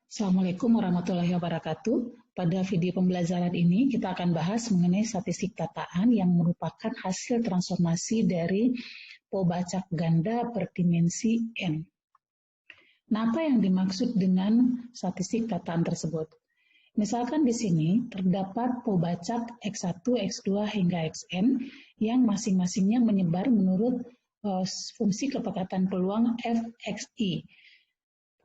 Assalamualaikum warahmatullahi wabarakatuh. Pada video pembelajaran ini kita akan bahas mengenai statistik tataan yang merupakan hasil transformasi dari Pobacak ganda berdimensi N. Nah, apa yang dimaksud dengan statistik tataan tersebut? Misalkan di sini terdapat Pobacak X1, X2 hingga Xn yang masing-masingnya menyebar menurut fungsi kepekatan peluang Fxi.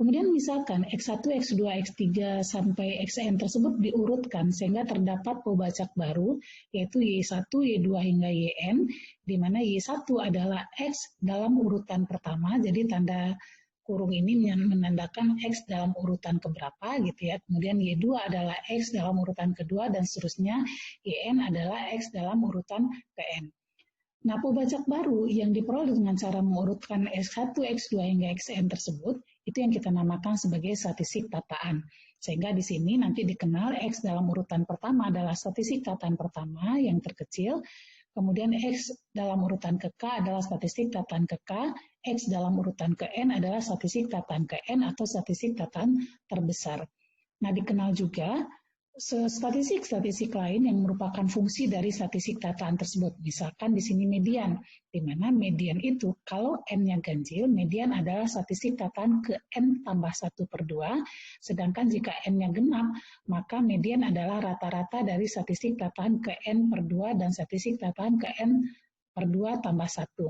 Kemudian misalkan X1, X2, X3 sampai Xn tersebut diurutkan sehingga terdapat Pobacak baru yaitu Y1, Y2 hingga Yn, di mana Y1 adalah X dalam urutan pertama, jadi tanda kurung ini menandakan X dalam urutan keberapa gitu ya. Kemudian Y2 adalah X dalam urutan kedua dan seterusnya, Yn adalah X dalam urutan Pn. Nah, Pobacak baru yang diperoleh dengan cara mengurutkan X1, X2 hingga Xn tersebut, itu yang kita namakan sebagai statistik tataan. Sehingga di sini nanti dikenal X dalam urutan pertama adalah statistik tataan pertama yang terkecil, kemudian X dalam urutan ke K adalah statistik tataan ke K, X dalam urutan ke N adalah statistik tataan ke N atau statistik tataan terbesar. Nah, dikenal juga statistik-statistik lain yang merupakan fungsi dari statistik tataan tersebut. Misalkan di sini median, di mana median itu kalau N-nya ganjil, median adalah statistik tataan ke N tambah 1/2, sedangkan jika N-nya genap, maka median adalah rata-rata dari statistik tataan ke N/2 dan statistik tataan ke N/2 tambah 1.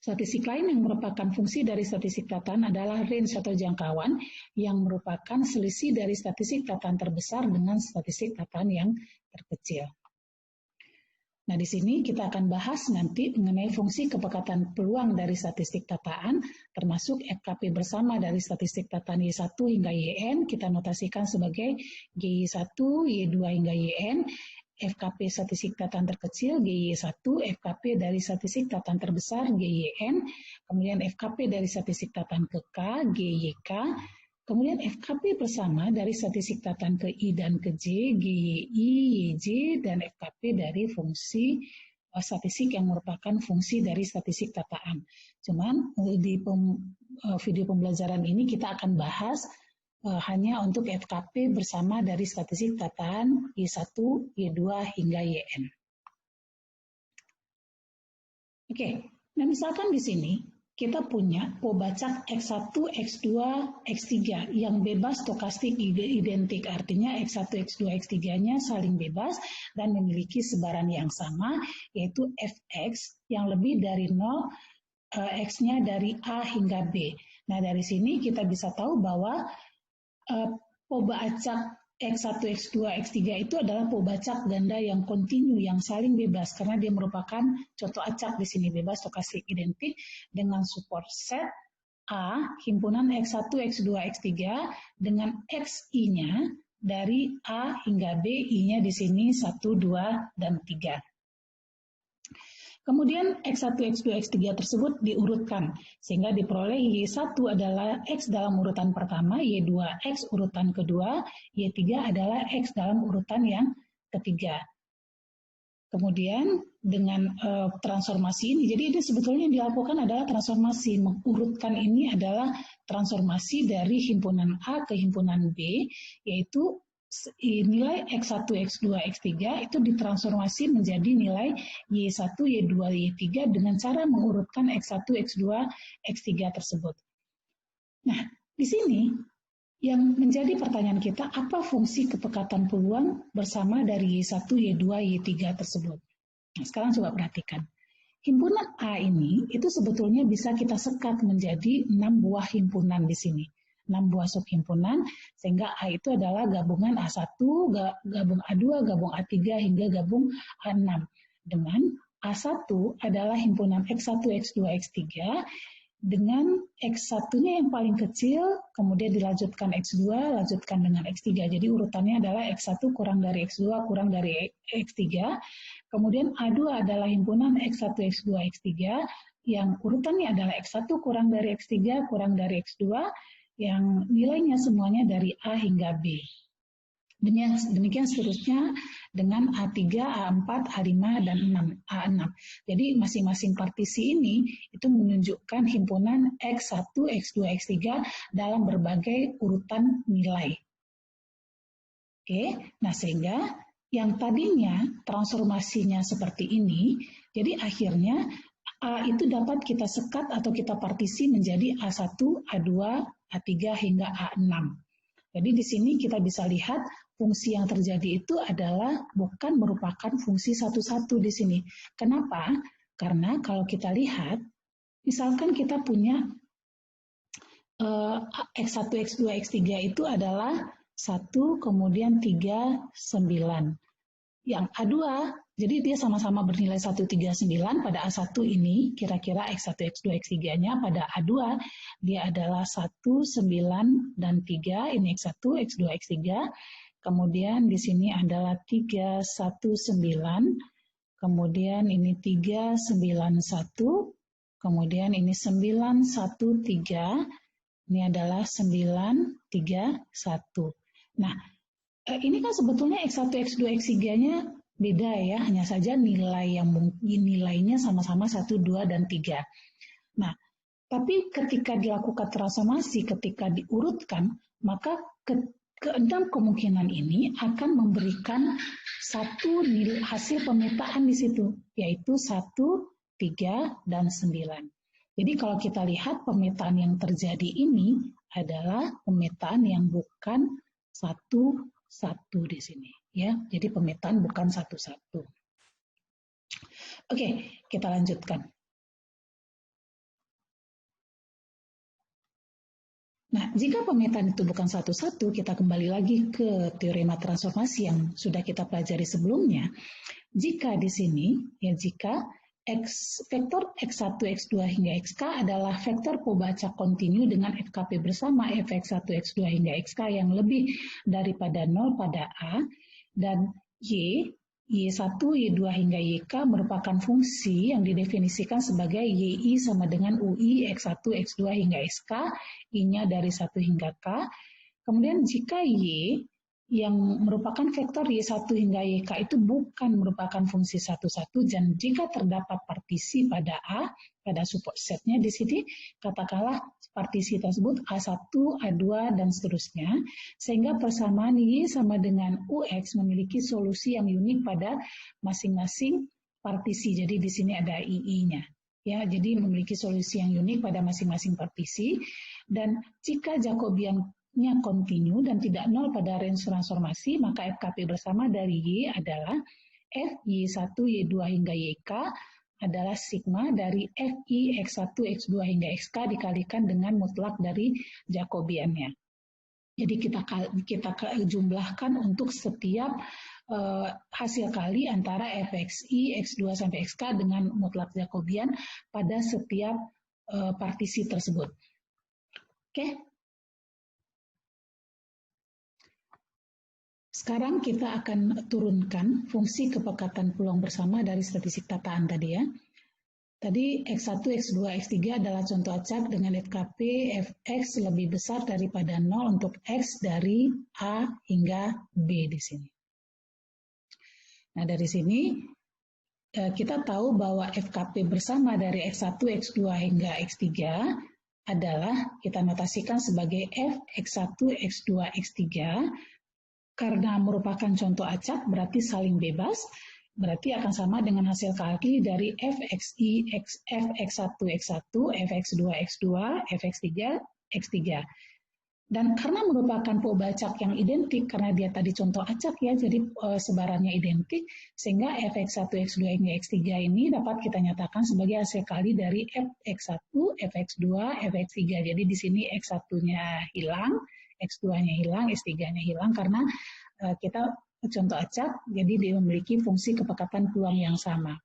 Statistik lain yang merupakan fungsi dari statistik tataan adalah range atau jangkauan yang merupakan selisih dari statistik tataan terbesar dengan statistik tataan yang terkecil. Nah, di sini kita akan bahas nanti mengenai fungsi kepekatan peluang dari statistik tataan, termasuk FKP bersama dari statistik tataan Y1 hingga Yn, kita notasikan sebagai GY1, Y2 hingga Yn, FKP statistik tataan terkecil GY1, FKP dari statistik tataan terbesar GYN, kemudian FKP dari statistik tataan ke K, GYK, kemudian FKP bersama dari statistik tataan ke I dan ke J, GYI, YJ, dan FKP dari fungsi statistik yang merupakan fungsi dari statistik tataan. Cuman di video pembelajaran ini kita akan bahas hanya untuk FKP bersama dari statistik tataan Y1, Y2 hingga Yn. Oke, nah misalkan di sini kita punya Pobacak X1, X2, X3 yang bebas stokastik identik, artinya X1, X2, X3-nya saling bebas dan memiliki sebaran yang sama, yaitu Fx yang lebih dari 0, X-nya dari A hingga B. Nah, dari sini kita bisa tahu bahwa Pobacak X1, X2, X3 itu adalah Pobacak ganda yang kontinu, yang saling bebas, karena dia merupakan contoh acak di sini, bebas stokastik identik dengan support set A, himpunan X1, X2, X3 dengan XI-nya dari A hingga B, I-nya di sini 1, 2, dan 3. Kemudian X1, X2, X3 tersebut diurutkan, sehingga diperoleh Y1 adalah X dalam urutan pertama, Y2 X urutan kedua, Y3 adalah X dalam urutan yang ketiga. Kemudian dengan transformasi ini, jadi ini sebetulnya yang dilakukan adalah transformasi. Mengurutkan ini adalah transformasi dari himpunan A ke himpunan B, yaitu nilai X1, X2, X3 itu ditransformasi menjadi nilai Y1, Y2, Y3 dengan cara mengurutkan X1, X2, X3 tersebut. Nah, di sini yang menjadi pertanyaan kita, apa fungsi kepekatan peluang bersama dari Y1, Y2, Y3 tersebut? Nah, sekarang coba perhatikan. Himpunan A ini itu sebetulnya bisa kita sekat menjadi 6 buah himpunan di sini. 6 buah subhimpunan, sehingga A itu adalah gabungan A1, gabung A2, gabung A3, hingga gabung A6. Dengan A1 adalah himpunan X1, X2, X3, dengan X1-nya yang paling kecil, kemudian dilanjutkan X2, lanjutkan dengan X3. Jadi urutannya adalah X1 kurang dari X2, kurang dari X3. Kemudian A2 adalah himpunan X1, X2, X3, yang urutannya adalah X1 kurang dari X3, kurang dari X2, yang nilainya semuanya dari A hingga B. Demikian seterusnya dengan A3, A4, A5, dan A6. Jadi masing-masing partisi ini itu menunjukkan himpunan X1, X2, X3 dalam berbagai urutan nilai. Oke, nah sehingga yang tadinya transformasinya seperti ini, jadi akhirnya A itu dapat kita sekat atau kita partisi menjadi A1, A2, A3 hingga A6. Jadi di sini kita bisa lihat fungsi yang terjadi itu adalah bukan merupakan fungsi satu-satu di sini. Kenapa? Karena kalau kita lihat, misalkan kita punya X1, X2, X3 itu adalah 1, kemudian 3, 9. Yang A2, jadi dia sama-sama bernilai 1, 3, 9. Pada A1 ini, kira-kira X1, X2, X3-nya pada A2, dia adalah 1, 9, dan 3. Ini X1, X2, X3. Kemudian di sini adalah 3, 1, 9. Kemudian ini 3, 9, 1. Kemudian ini 9, 1, 3. Ini adalah 9, 3, 1. Nah, ini kan sebetulnya X1, X2, X3-nya beda ya, hanya saja nilainya sama-sama 1, 2, dan 3. Nah, tapi ketika dilakukan transformasi, ketika diurutkan, maka keenam kemungkinan ini akan memberikan satu hasil pemetaan di situ, yaitu 1, 3, dan 9. Jadi kalau kita lihat pemetaan yang terjadi ini adalah pemetaan yang bukan satu-satu di sini, ya. Jadi pemetaan bukan satu-satu. Oke, kita lanjutkan. Nah, jika pemetaan itu bukan satu-satu, kita kembali lagi ke teorema transformasi yang sudah kita pelajari sebelumnya. Jika di sini, ya jika vektor X1, X2 hingga Xk adalah vektor pembaca kontinu dengan FKP bersama Fx1, X2 hingga Xk yang lebih daripada 0 pada A, dan Y1, Y2 hingga Yk merupakan fungsi yang didefinisikan sebagai Yi sama dengan UI X1, X2 hingga Xk, I-nya dari 1 hingga K. Kemudian jika Y yang merupakan vektor Y1 hingga Yk itu bukan merupakan fungsi satu-satu, dan jika terdapat partisi pada A, pada support setnya di sini, katakanlah partisi tersebut A1, A2, dan seterusnya, sehingga persamaan Y sama dengan UX memiliki solusi yang unik pada masing-masing partisi. Jadi di sini ada II-nya. Ya, jadi memiliki solusi yang unik pada masing-masing partisi, dan jika Jacobian-nya kontinu dan tidak nol pada range transformasi, maka FKP bersama dari Y adalah F Y1, Y2 hingga Yk adalah sigma dari Fi X1, X2 hingga Xk dikalikan dengan mutlak dari Jacobian-nya. Jadi kita jumlahkan untuk setiap hasil kali antara Fxi, X2 sampai Xk dengan mutlak Jacobian pada setiap partisi tersebut. Oke. Sekarang kita akan turunkan fungsi kepekatan peluang bersama dari statistik tataan tadi ya. Tadi X1, X2, X3 adalah contoh acak dengan FKP Fx lebih besar daripada 0 untuk X dari A hingga B di sini. Nah, dari sini kita tahu bahwa FKP bersama dari X1, X2 hingga X3 adalah kita notasikan sebagai F X1, X2, X3 karena merupakan contoh acak berarti saling bebas, berarti akan sama dengan hasil kali dari Fxi, Fx1, X1, Fx2, X2, Fx3, X3. Dan karena merupakan pobacak yang identik, karena dia tadi contoh acak ya, jadi sebarannya identik, sehingga Fx1, X2 hingga X3 ini dapat kita nyatakan sebagai hasil kali dari Fx1, Fx2, Fx3. Jadi di sini X1-nya hilang, X2-nya hilang, X3-nya hilang, karena kita contoh acak, jadi dia memiliki fungsi kepekatan peluang yang sama.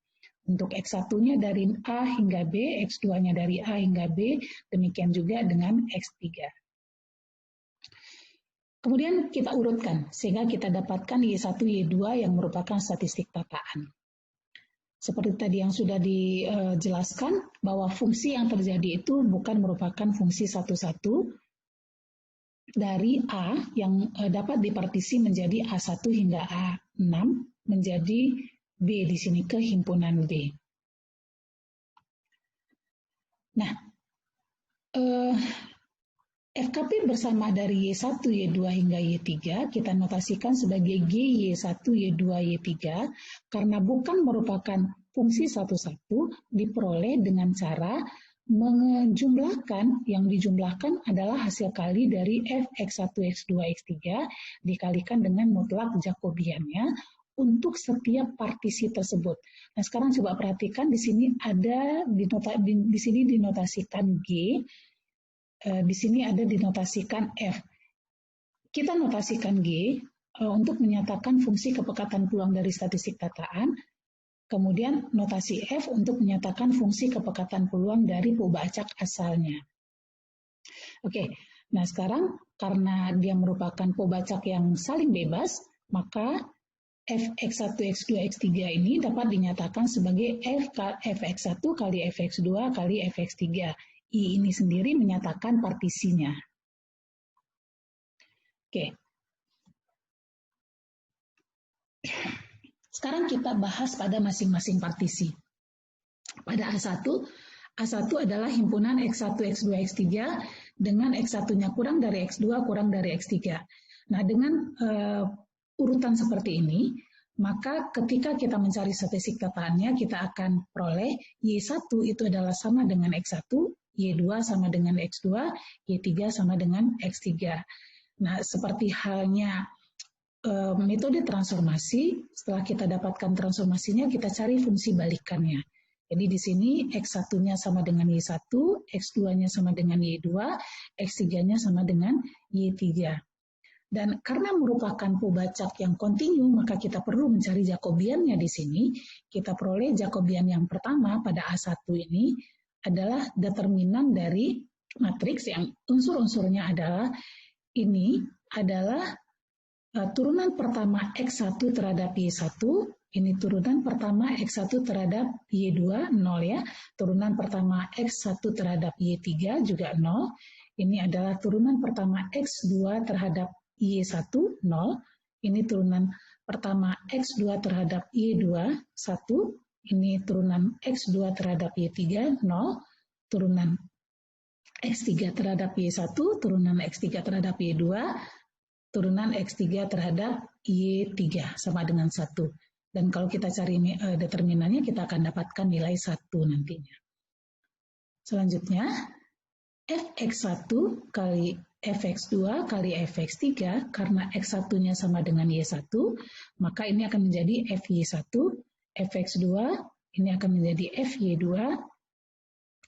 Untuk X1-nya dari A hingga B, X2-nya dari A hingga B, demikian juga dengan X3. Kemudian kita urutkan, sehingga kita dapatkan Y1, Y2 yang merupakan statistik tataan. Seperti tadi yang sudah dijelaskan, bahwa fungsi yang terjadi itu bukan merupakan fungsi satu-satu, dari A yang dapat dipartisi menjadi A1 hingga A6 menjadi B di sini ke himpunan B. Nah, FKP bersama dari Y1, Y2 hingga Y3 kita notasikan sebagai GY1, Y2, Y3 karena bukan merupakan fungsi satu-satu diperoleh dengan cara menjumlahkan, yang dijumlahkan adalah hasil kali dari Fx1, X2, X3 dikalikan dengan mutlak Jacobiannya untuk setiap partisi tersebut. Nah, sekarang coba perhatikan di sini ada di sini dinotasikan G, di sini ada dinotasikan F. Kita notasikan G untuk menyatakan fungsi kepekatan peluang dari statistik tataan. Kemudian notasi F untuk menyatakan fungsi kepekatan peluang dari pembacak asalnya. Oke, nah sekarang karena dia merupakan pembacak yang saling bebas, maka Fx1, X2, X3 ini dapat dinyatakan sebagai Fx1 kali Fx2 kali Fx3. I ini sendiri menyatakan partisinya. Oke. Sekarang kita bahas pada masing-masing partisi. Pada A1 adalah himpunan X1, X2, X3 dengan X1-nya kurang dari X2, kurang dari X3. Nah, dengan urutan seperti ini, maka ketika kita mencari statistik tataannya, kita akan peroleh Y1 itu adalah sama dengan X1, Y2 sama dengan X2, Y3 sama dengan X3. Nah, seperti halnya metode transformasi, setelah kita dapatkan transformasinya, kita cari fungsi balikannya. Jadi di sini X1-nya sama dengan Y1, X2-nya sama dengan Y2, X3-nya sama dengan Y3. Dan karena merupakan pembacak yang kontinu, maka kita perlu mencari Jacobiannya di sini. Kita peroleh Jacobian yang pertama pada A1 ini adalah determinan dari matriks yang unsur-unsurnya adalah ini adalah turunan pertama X1 terhadap Y1, ini turunan pertama X1 terhadap Y2, 0 ya. Turunan pertama X1 terhadap Y3 juga 0. Ini adalah turunan pertama X2 terhadap Y1, 0. Ini turunan pertama X2 terhadap Y2, 1. Ini turunan X2 terhadap Y3, 0. Turunan X3 terhadap Y1, turunan X3 terhadap Y2, turunan X3 terhadap Y3 sama dengan 1. Dan kalau kita cari determinannya, kita akan dapatkan nilai 1 nantinya. Selanjutnya, Fx1 kali Fx2 kali Fx3, karena X1-nya sama dengan Y1, maka ini akan menjadi Fy1, Fx2 ini akan menjadi Fy2,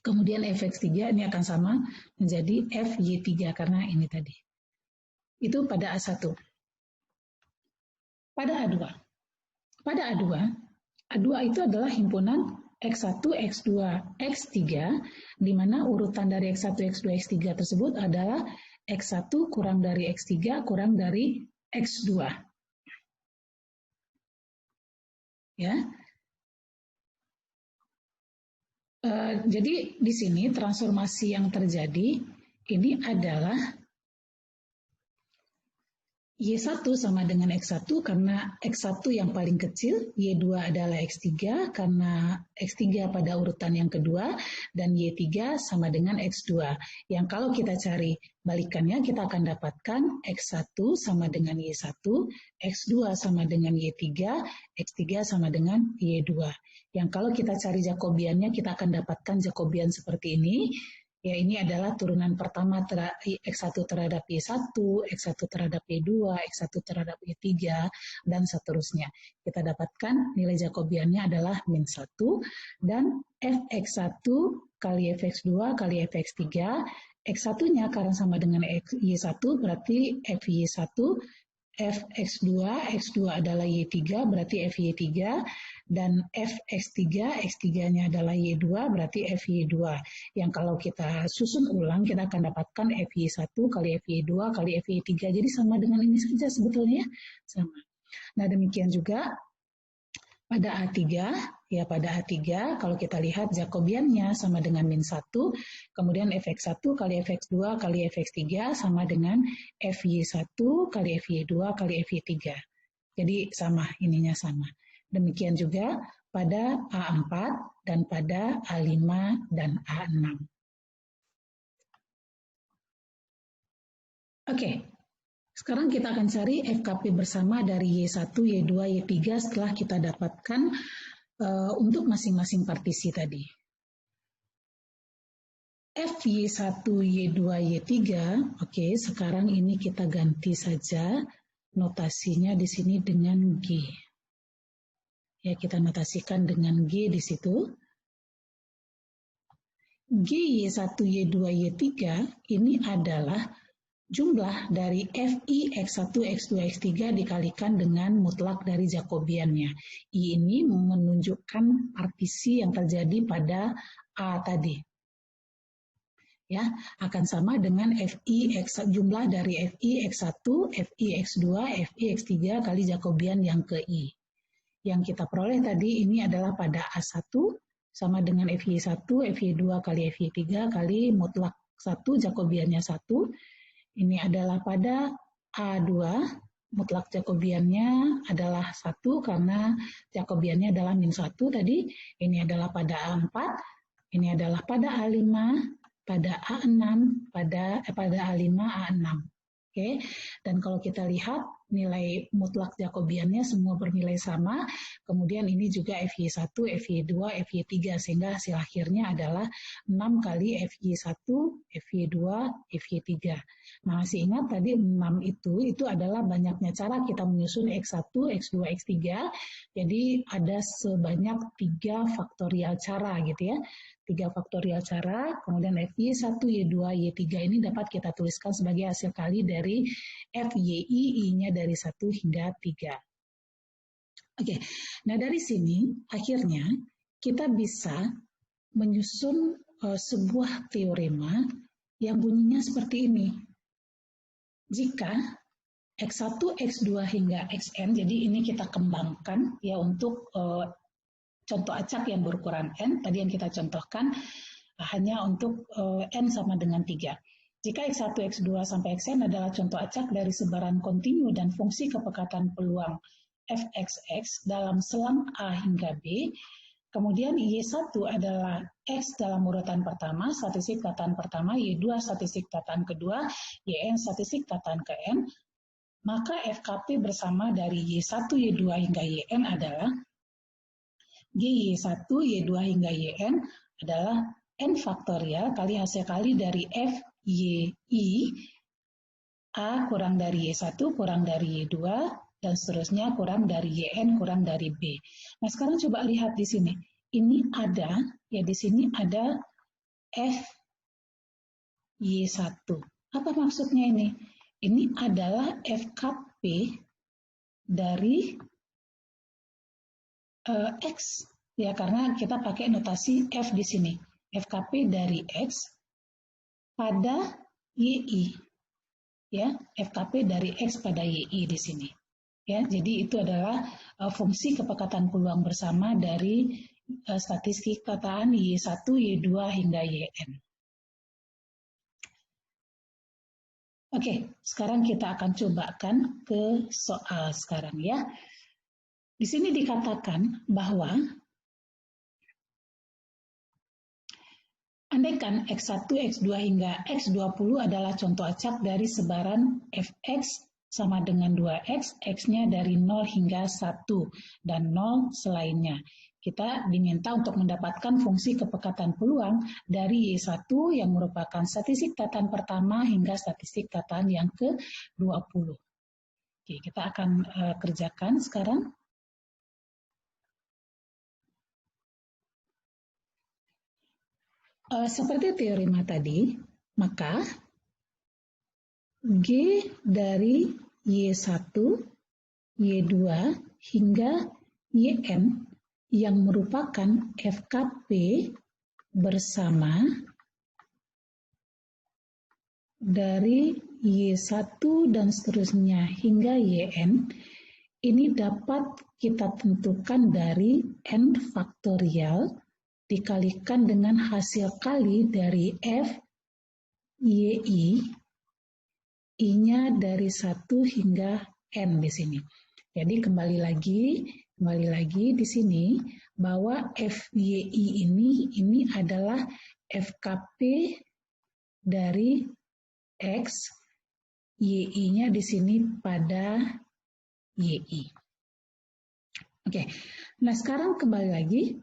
kemudian Fx3 ini akan sama menjadi Fy3 karena ini tadi. Itu pada A1. Pada A2 itu adalah himpunan X1, X2, X3, di mana urutan dari X1, X2, X3 tersebut adalah X1 kurang dari X3 kurang dari X2. Ya. Jadi di sini transformasi yang terjadi ini adalah Y1 sama dengan X1 karena X1 yang paling kecil, Y2 adalah X3 karena X3 pada urutan yang kedua, dan Y3 sama dengan X2. Yang kalau kita cari balikannya, kita akan dapatkan X1 sama dengan Y1, X2 sama dengan Y3, X3 sama dengan Y2. Yang kalau kita cari Jacobiannya, kita akan dapatkan Jacobian seperti ini. Ya, ini adalah turunan pertama X1 terhadap Y1, X1 terhadap Y2, X1 terhadap Y3, dan seterusnya. Kita dapatkan nilai Jacobiannya adalah min 1, dan Fx1 kali Fx2 kali Fx3, X1-nya karena sama dengan Y1, berarti Fy1, Fx2, X2 adalah Y3, berarti Fy3, dan Fx3, X3-nya adalah Y2, berarti Fy2. Yang kalau kita susun ulang, kita akan dapatkan Fy1 kali Fy2 kali Fy3. Jadi sama dengan ini saja sebetulnya, sama. Nah, demikian juga pada A3, Ya, pada A3 kalau kita lihat Jacobiannya sama dengan min 1, kemudian fx1 kali fx2 kali fx3 sama dengan fy1 kali fy2 kali fy3. Jadi sama, ininya sama. Demikian juga pada A4 dan pada A5 dan A6. Oke, sekarang kita akan cari FKP bersama dari Y1, Y2, Y3 setelah kita dapatkan untuk masing-masing partisi tadi. FY1, Y2, Y3, oke, sekarang ini kita ganti saja notasinya di sini dengan G. Ya, kita notasikan dengan G di situ. G, Y1, Y2, Y3 ini adalah jumlah dari FI, X1, X2, X3 dikalikan dengan mutlak dari Jacobiannya. I ini menunjukkan partisi yang terjadi pada A tadi. Ya, akan sama dengan FI, X, jumlah dari FI, X1, FI, X2, FI, X3 kali Jacobian yang ke I. Yang kita peroleh tadi ini adalah pada A1 sama dengan FI1, FI2 kali FI3 kali mutlak 1, Jacobiannya 1. Ini adalah pada A2, mutlak Jacobiannya adalah 1 karena Jacobiannya adalah min 1 tadi. Ini adalah pada A4, ini adalah pada A5, pada A6, pada A5, A6. Oke, dan kalau kita lihat nilai mutlak Jacobiannya semua bernilai sama, kemudian ini juga FY1, FY2, FY3, sehingga hasil akhirnya adalah 6 kali FY1, FY2, FY3. Nah, masih ingat tadi 6 itu adalah banyaknya cara kita menyusun X1, X2, X3, jadi ada sebanyak 3 faktorial cara gitu ya. 3 faktorial cara, kemudian FY1, Y2, Y3 ini dapat kita tuliskan sebagai hasil kali dari FYI, I-nya dari 1 hingga 3. Oke, nah dari sini akhirnya kita bisa menyusun sebuah teorema yang bunyinya seperti ini. Jika X1, X2 hingga Xn, jadi ini kita kembangkan ya untuk contoh acak yang berukuran N, tadi yang kita contohkan hanya untuk N sama dengan 3. Jika X1, X2 sampai Xn adalah contoh acak dari sebaran kontinu dan fungsi kepekatan peluang Fxx dalam selang A hingga B, kemudian Y1 adalah X dalam urutan pertama, statistik tataan pertama, Y2 statistik tataan kedua, Yn statistik tataan ke N, maka FKP bersama dari Y1, Y2 hingga Yn adalah G1, Y2 hingga Yn adalah N faktorial kali hasil kali dari F, Y, I, A kurang dari Y1 kurang dari Y2, dan seterusnya kurang dari Yn kurang dari B. Nah sekarang coba lihat di sini. Ini ada, ya di sini ada F, Y1. Apa maksudnya ini? Ini adalah FKP dari X. Ya, karena kita pakai notasi F di sini. FKP dari X pada YI. Ya, FKP dari X pada YI di sini. Ya, jadi itu adalah fungsi kepekatan peluang bersama dari statistik tataan Y1, Y2 hingga Yn. Oke, sekarang kita akan cobakan ke soal sekarang ya. Di sini dikatakan bahwa andaikan X1, X2 hingga X20 adalah contoh acak dari sebaran Fx sama dengan 2X, X-nya dari 0 hingga 1, dan 0 selainnya. Kita diminta untuk mendapatkan fungsi kepekatan peluang dari Y1 yang merupakan statistik tataan pertama hingga statistik tataan yang ke-20. Oke, kita akan kerjakan sekarang. Seperti teorema tadi, maka G dari Y1, Y2 hingga Yn yang merupakan FKP bersama dari Y1 dan seterusnya hingga Yn ini dapat kita tentukan dari n faktorial dikalikan dengan hasil kali dari f y i-nya dari 1 hingga n di sini. Jadi kembali lagi di sini bahwa FYI ini adalah FKP dari X, YI-nya di sini pada YI. Oke, nah sekarang kembali lagi,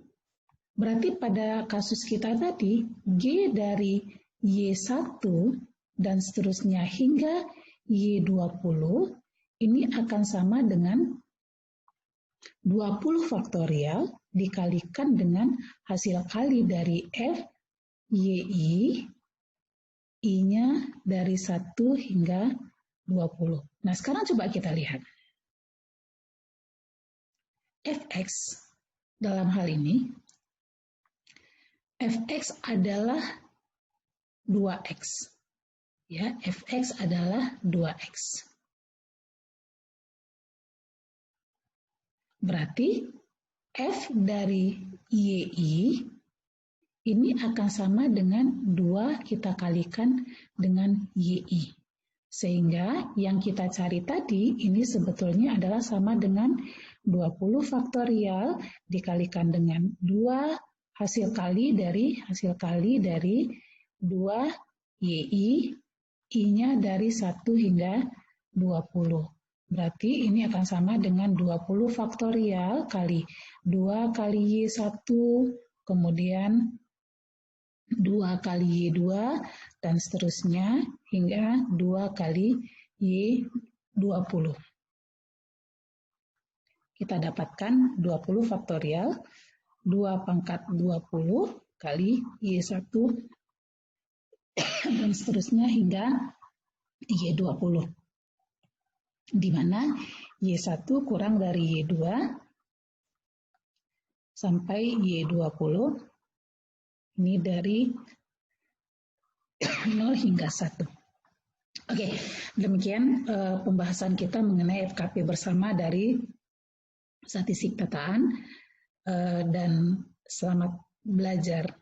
berarti pada kasus kita tadi, G dari Y1 dan seterusnya hingga Y20, ini akan sama dengan 20 faktorial dikalikan dengan hasil kali dari F, YI, I-nya dari 1 hingga 20. Nah, sekarang coba kita lihat. Fx dalam hal ini, Fx adalah 2x. Ya, Fx adalah 2x. Berarti F dari YI ini akan sama dengan 2 kita kalikan dengan YI. Sehingga yang kita cari tadi ini sebetulnya adalah sama dengan 20 faktorial dikalikan dengan 2 hasil kali dari 2 YI, I-nya dari 1 hingga 20. Berarti ini akan sama dengan 20 faktorial kali 2 kali Y1, kemudian 2 kali Y2, dan seterusnya hingga 2 kali Y20. Kita dapatkan 20 faktorial, 2 pangkat 20 kali Y1, dan seterusnya hingga Y20. Di mana Y1 kurang dari Y2 sampai Y20. Ini dari 0 hingga 1. Oke, demikian pembahasan kita mengenai FKP bersama dari statistik petaan, dan selamat belajar.